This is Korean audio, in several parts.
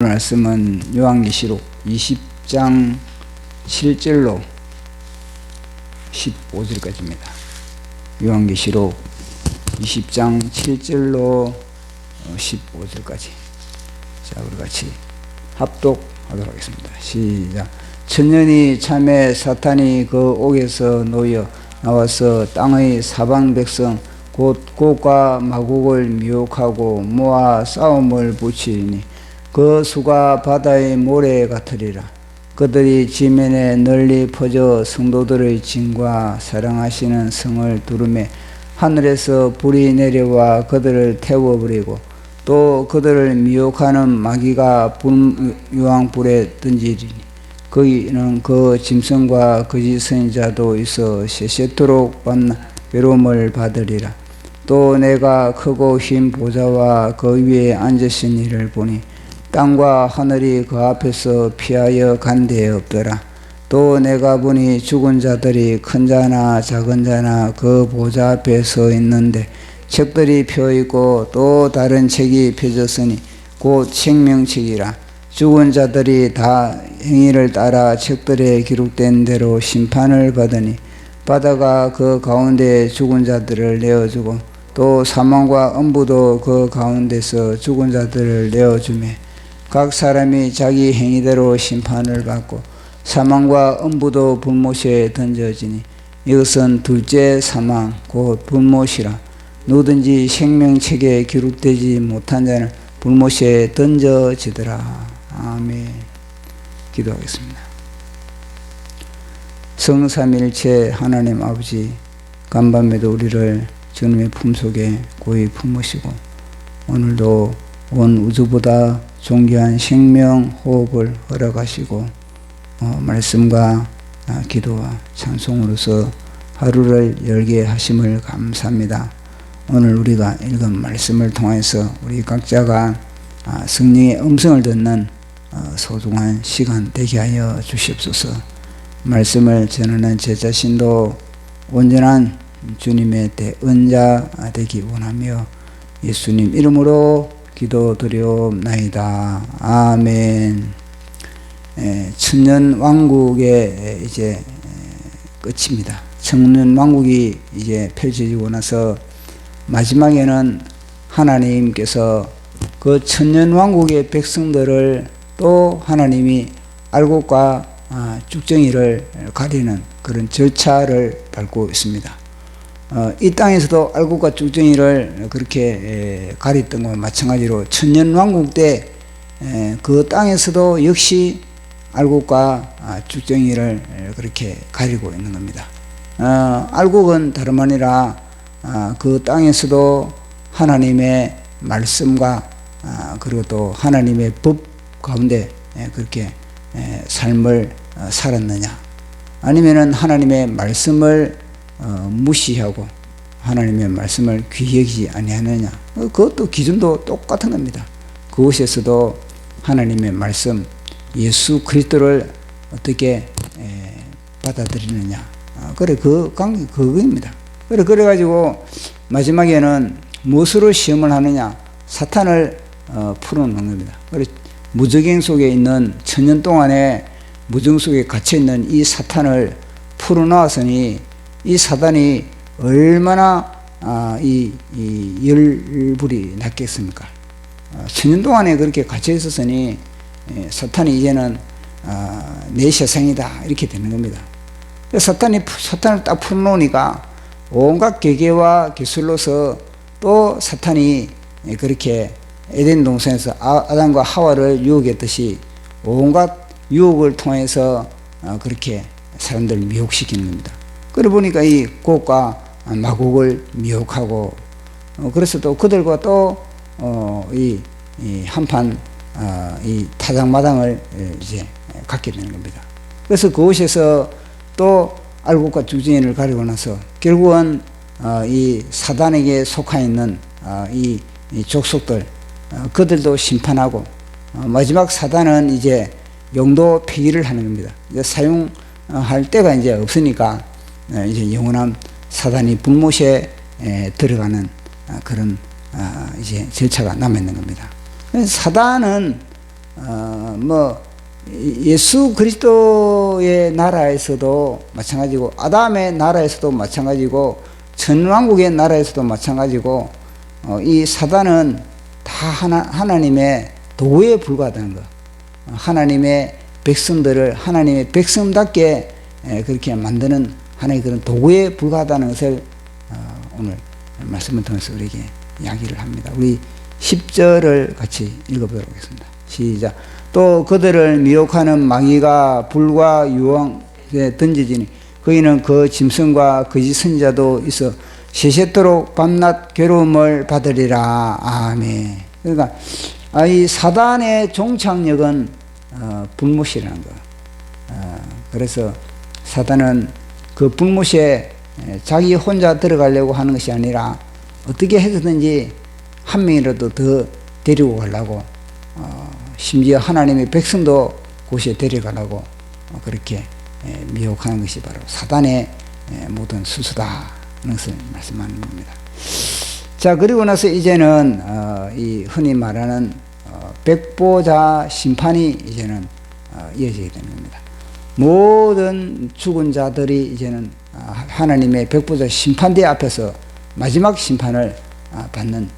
말씀은 요한계시록 20장 7절로 15절까지입니다. 요한계시록 20장 7절로 15절까지. 자, 우리 같이 합독하도록 하겠습니다. 시작. 천년이 참에 사탄이 그 옥에서 놓여 나와서 땅의 사방 백성 곧 곡과 마곡을 미혹하고 모아 싸움을 붙이리니 그 수가 바다의 모래 같으리라. 그들이 지면에 널리 퍼져 성도들의 진과 사랑하시는 성을 두르매 하늘에서 불이 내려와 그들을 태워버리고 또 그들을 미혹하는 마귀가 유황불에 던지리니 거기는 그 짐승과 거짓 선지자도 있어 세세토록 괴로움을 받으리라. 또 내가 크고 흰 보좌와 그 위에 앉으신 이를 보니 땅과 하늘이 그 앞에서 피하여 간 데 없더라. 또 내가 보니 죽은 자들이 큰 자나 작은 자나 그 보좌 앞에 서 있는데 책들이 펴있고 또 다른 책이 펴졌으니 곧 생명책이라. 죽은 자들이 다 행위를 따라 책들에 기록된 대로 심판을 받으니 바다가 그 가운데 죽은 자들을 내어주고 또 사망과 음부도 그 가운데서 죽은 자들을 내어주매 각 사람이 자기 행위대로 심판을 받고 사망과 음부도 불못에 던져지니 이것은 둘째 사망 곧 불못이라. 누구든지 생명책에 기록되지 못한 자는 불못에 던져지더라. 아멘. 기도하겠습니다. 성삼일체 하나님 아버지, 간밤에도 우리를 주님의 품속에 고이 품으시고 오늘도 온 우주보다 존귀한 생명 호흡을 허락하시고 말씀과 기도와 찬송으로서 하루를 열게 하심을 감사합니다. 오늘 우리가 읽은 말씀을 통해서 우리 각자가 성령의 음성을 듣는 소중한 시간 되게 하여 주시옵소서. 말씀을 전하는 제 자신도 온전한 주님의 대언자 되기 원하며 예수님 이름으로 기도드리옵나이다. 아멘. 천년왕국의 이제 끝입니다. 천년왕국이 이제 펼쳐지고 나서 마지막에는 하나님께서 그 천년왕국의 백성들을 또 하나님이 알곡과 쭉정이를 가리는 그런 절차를 밟고 있습니다. 이 땅에서도 알곡과 쭉정이를 그렇게 가렸던 것과 마찬가지로 천년왕국 때 그 땅에서도 역시 알곡과 쭉정이를 그렇게 가리고 있는 겁니다. 알곡은 다름 아니라 그 땅에서도 하나님의 말씀과 그리고 또 하나님의 법 가운데 그렇게 삶을 살았느냐, 아니면은 하나님의 말씀을 무시하고 하나님의 말씀을 귀히 여기지 아니하느냐, 그것도 기준도 똑같은 겁니다. 그곳에서도 하나님의 말씀 예수 그리스도를 어떻게 받아들이느냐, 그래 그 관계 그거입니다. 그래가지고 마지막에는 무엇으로 시험을 하느냐, 사탄을 풀어놓는 겁니다. 그래 무적행 속에 있는 천년 동안에 무정 속에 갇혀있는 이 사탄을 풀어놓았으니 이 사단이 얼마나 이 열불이 났겠습니까? 천년 동안에 그렇게 갇혀 있었으니 사탄이 이제는 내 세상이다 이렇게 되는 겁니다. 사탄을 딱 풀어놓으니까 온갖 계계와 기술로서 또 사탄이 그렇게 에덴 동산에서 아담과 하와를 유혹했듯이 온갖 유혹을 통해서 그렇게 사람들을 미혹시키는 겁니다. 그러다 보니까 이 곡과 마곡을 미혹하고 그래서 또 그들과 또 이 한판 이 타작마당을 이제 갖게 되는 겁니다. 그래서 그곳에서 또 알곡과 쭉정이를 가리고 나서 결국은 이 사단에게 속하 있는 이 족속들 그들도 심판하고 마지막 사단은 이제 영도 폐기를 하는 겁니다. 이제 사용할 때가 이제 없으니까 이제 영원한 사단이 불못에 들어가는 그런 이제 절차가 남아 있는 겁니다. 사단은 뭐 예수 그리스도의 나라에서도 마찬가지고 아담의 나라에서도 마찬가지고 천왕국의 나라에서도 마찬가지고 이 사단은 다 하나님의 도구에 불과하다는 거. 하나님의 백성들을 하나님의 백성답게 그렇게 만드는 하나의 그런 도구에 불과하다는 것을 오늘 말씀을 통해서 우리에게 이야기를 합니다. 우리 10절을 같이 읽어보도록 하겠습니다. 시작. 또 그들을 미혹하는 마귀가 불과 유황에 던져지니 거기는 그 짐승과 거짓 선지자도 있어 세세토록 밤낮 괴로움을 받으리라. 아멘. 그러니까 이 사단의 종착역은 불못이라는 거. 그래서 사단은 그 불못에 자기 혼자 들어가려고 하는 것이 아니라 어떻게 해서든지 한 명이라도 더 데리고 가려고 심지어 하나님의 백성도 곳에 데려가려고 그렇게 미혹하는 것이 바로 사단의 모든 수수다는 것을 말씀하는 겁니다. 자, 그리고 나서 이제는 이 흔히 말하는 백보자 심판이 이제는 이어지게 되는 겁니다. 모든 죽은 자들이 이제는 하나님의 백보자 심판대 앞에서 마지막 심판을 받는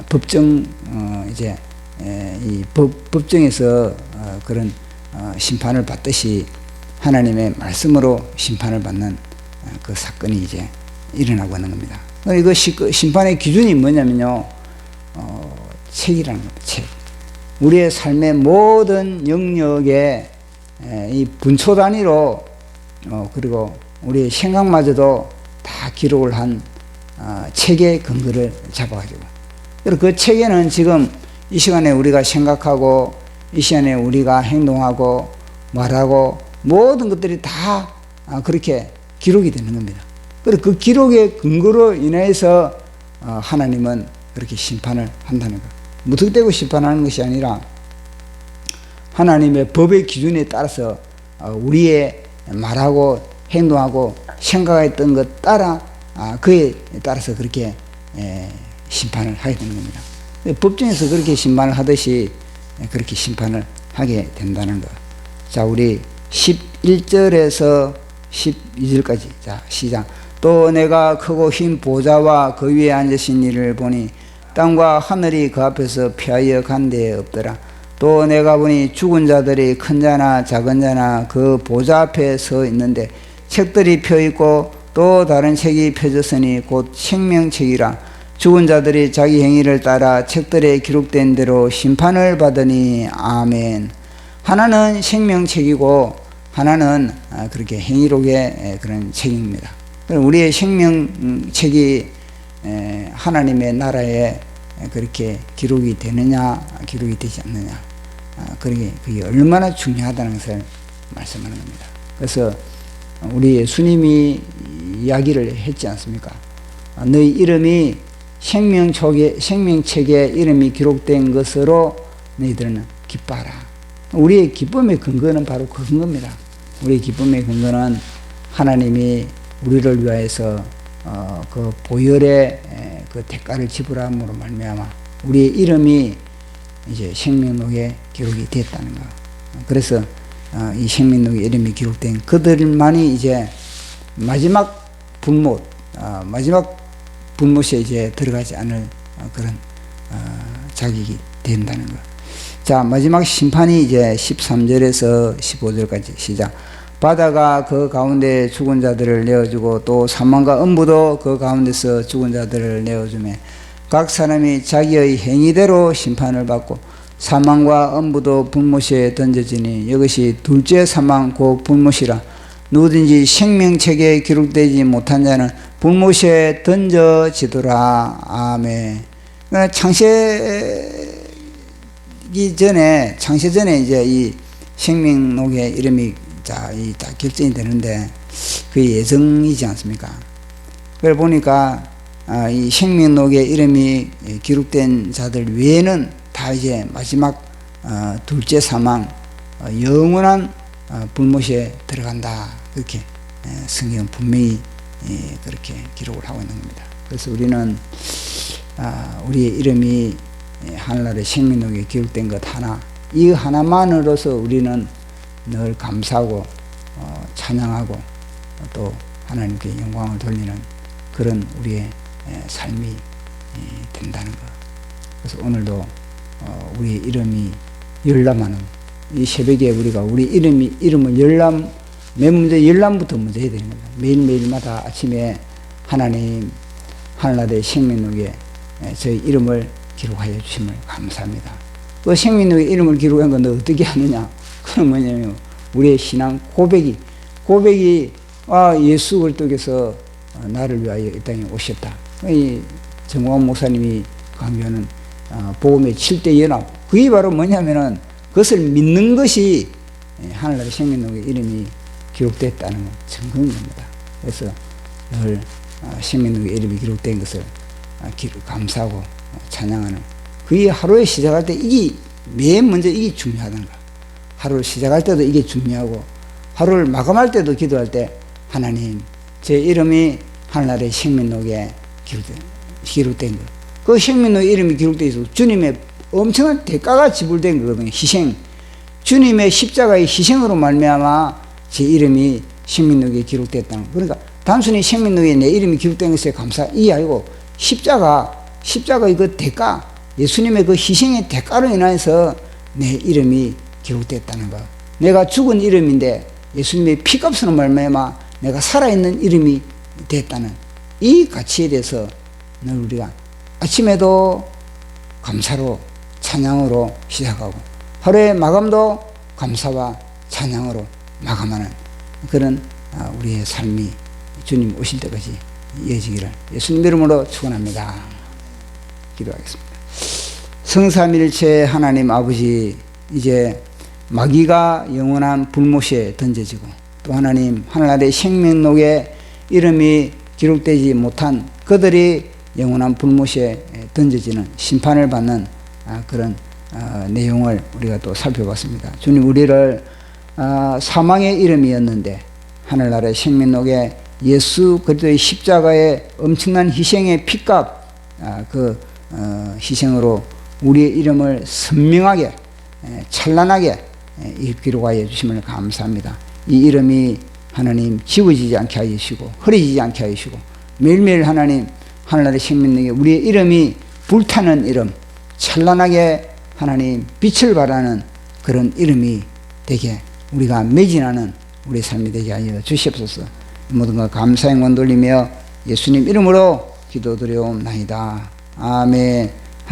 법정 이제 이 법정에서 그런 심판을 받듯이 하나님의 말씀으로 심판을 받는 그 사건이 이제 일어나고 있는 겁니다. 이거 심판의 기준이 뭐냐면요, 책이라는 겁니다. 책. 우리의 삶의 모든 영역에 이 분초 단위로 그리고 우리의 생각마저도 다 기록을 한 책의 근거를 잡아가지고, 그리고 그 책에는 지금 이 시간에 우리가 생각하고 이 시간에 우리가 행동하고 말하고 모든 것들이 다 그렇게 기록이 되는 겁니다. 그리고 그 기록의 근거로 인해서 하나님은 그렇게 심판을 한다는 것. 무턱대고 심판하는 것이 아니라 하나님의 법의 기준에 따라서 우리의 말하고 행동하고 생각했던 것 따라 그에 따라서 그렇게 심판을 하게 되는 겁니다. 법정에서 그렇게 심판을 하듯이 그렇게 심판을 하게 된다는 것. 자, 우리 11절에서 12절까지. 자, 시작. 또 내가 크고 흰 보좌와 그 위에 앉으신 이를 보니 땅과 하늘이 그 앞에서 피하여 간 데 없더라. 또 내가 보니 죽은 자들이 큰 자나 작은 자나 그 보좌 앞에 서 있는데 책들이 펴 있고 또 다른 책이 펴졌으니 곧 생명책이라. 죽은 자들이 자기 행위를 따라 책들에 기록된 대로 심판을 받으니. 아멘. 하나는 생명책이고 하나는 그렇게 행위록의 그런 책입니다. 우리의 생명책이 하나님의 나라에 그렇게 기록이 되느냐 기록이 되지 않느냐, 그게 얼마나 중요하다는 것을 말씀하는 겁니다. 그래서 우리 예수님이 이야기를 했지 않습니까? 너희 이름이 생명책에 이름이 기록된 것으로 너희들은 기뻐하라. 우리의 기쁨의 근거는 바로 그 근거입니다. 우리의 기쁨의 근거는 하나님이 우리를 위하여서 그 보혈의 그 대가를 지불함으로 말미암아 우리의 이름이 이제 생명록에 기록이 됐다는 거. 그래서 이 생명록에 이름이 기록된 그들만이 이제 마지막 분못에 이제 들어가지 않을 그런 자격이 된다는 거. 자, 마지막 심판이 이제 13절에서 15절까지 시작. 바다가 그 가운데 죽은 자들을 내어주고 또 사망과 음부도 그 가운데서 죽은 자들을 내어주며 각 사람이 자기의 행위대로 심판을 받고 사망과 음부도 불못에 던져지니 이것이 둘째 사망 곧 불못이라. 누구든지 생명책에 기록되지 못한 자는 불못에 던져지더라. 아멘. 창세기 전에 이제 이 생명록에 이름이 다 결정이 되는데 그게 예정이지 않습니까? 그걸 보니까 이 생명록에 이름이 기록된 자들 외에는 다 이제 마지막 둘째 사망, 영원한 불못에 들어간다. 그렇게 성경은 분명히 그렇게 기록을 하고 있는 겁니다. 그래서 우리는 우리의 이름이 하늘나라의 생명록에 기록된 것 하나, 이 하나만으로서 우리는 늘 감사하고 찬양하고 또 하나님께 영광을 돌리는 그런 우리의 삶이 된다는 것. 그래서 오늘도 우리의 이름이 열람하는 이 새벽에 우리가 우리 이름을 열람, 맨 먼저 열람부터 먼저 해야 되는 겁니다. 매일매일마다 아침에 하나님 하늘나라의 생명록에 저희 이름을 기록하여 주심을 감사합니다. 그 생명록에 이름을 기록한 건 어떻게 하느냐? 그건 뭐냐면 우리의 신앙 고백이 예수 그리스도께서 나를 위하여 이 땅에 오셨다. 이 정광 목사님이 강조하는 복음의 7대 연합, 그게 바로 뭐냐면은 그것을 믿는 것이 하늘나라의 생명록에 이름이 기록됐다는 증거인 겁니다. 그래서 늘 생명록에 이름이 기록된 것을 감사하고 찬양하는, 그게 하루에 시작할 때 이게 맨 먼저 이게 중요하다는 거야. 하루를 시작할 때도 이게 중요하고 하루를 마감할 때도 기도할 때 하나님 제 이름이 하늘나라의 생명록에 기록된 거. 그 생명록에 이름이 기록되어 있어 주님의 엄청난 대가가 지불된 거거든요. 희생. 주님의 십자가의 희생으로 말미암아 제 이름이 생명록에 기록됐다는 거. 그러니까 단순히 생명록에 내 이름이 기록된 것에 감사 이게 아니고 십자가 그 대가, 예수님의 그 희생의 대가로 인해서 내 이름이 기록됐다는 거. 내가 죽은 이름인데 예수님의 피값으로 말미암아 내가 살아있는 이름이 됐다는 이 가치에 대해서 늘 우리가 아침에도 감사로 찬양으로 시작하고 하루의 마감도 감사와 찬양으로 마감하는 그런 우리의 삶이 주님 오실 때까지 이어지기를 예수님 이름으로 축원합니다. 기도하겠습니다. 성삼일체 하나님 아버지, 이제 마귀가 영원한 불못에 던져지고 또 하나님 하늘나라의 생명록에 이름이 기록되지 못한 그들이 영원한 불못에 던져지는 심판을 받는 그런 내용을 우리가 또 살펴봤습니다. 주님, 우리를 사망의 이름이었는데 하늘나라의 생명록에 예수 그리스도의 십자가의 엄청난 희생의 피값, 그 희생으로 우리의 이름을 선명하게 찬란하게 기록하여 주심을 감사합니다. 이 이름이 하나님 지워지지 않게 하여 주시고 흐려지지 않게 하여 주시고 매일매일 하나님 하늘나라의 생명록에 우리의 이름이 불타는 이름, 찬란하게 하나님 빛을 발하는 그런 이름이 되게 우리가 매진하는 우리의 삶이 되게 하여 주시옵소서. 모든 것 감사 영광 돌리며 예수님 이름으로 기도드려옵나이다. 아멘.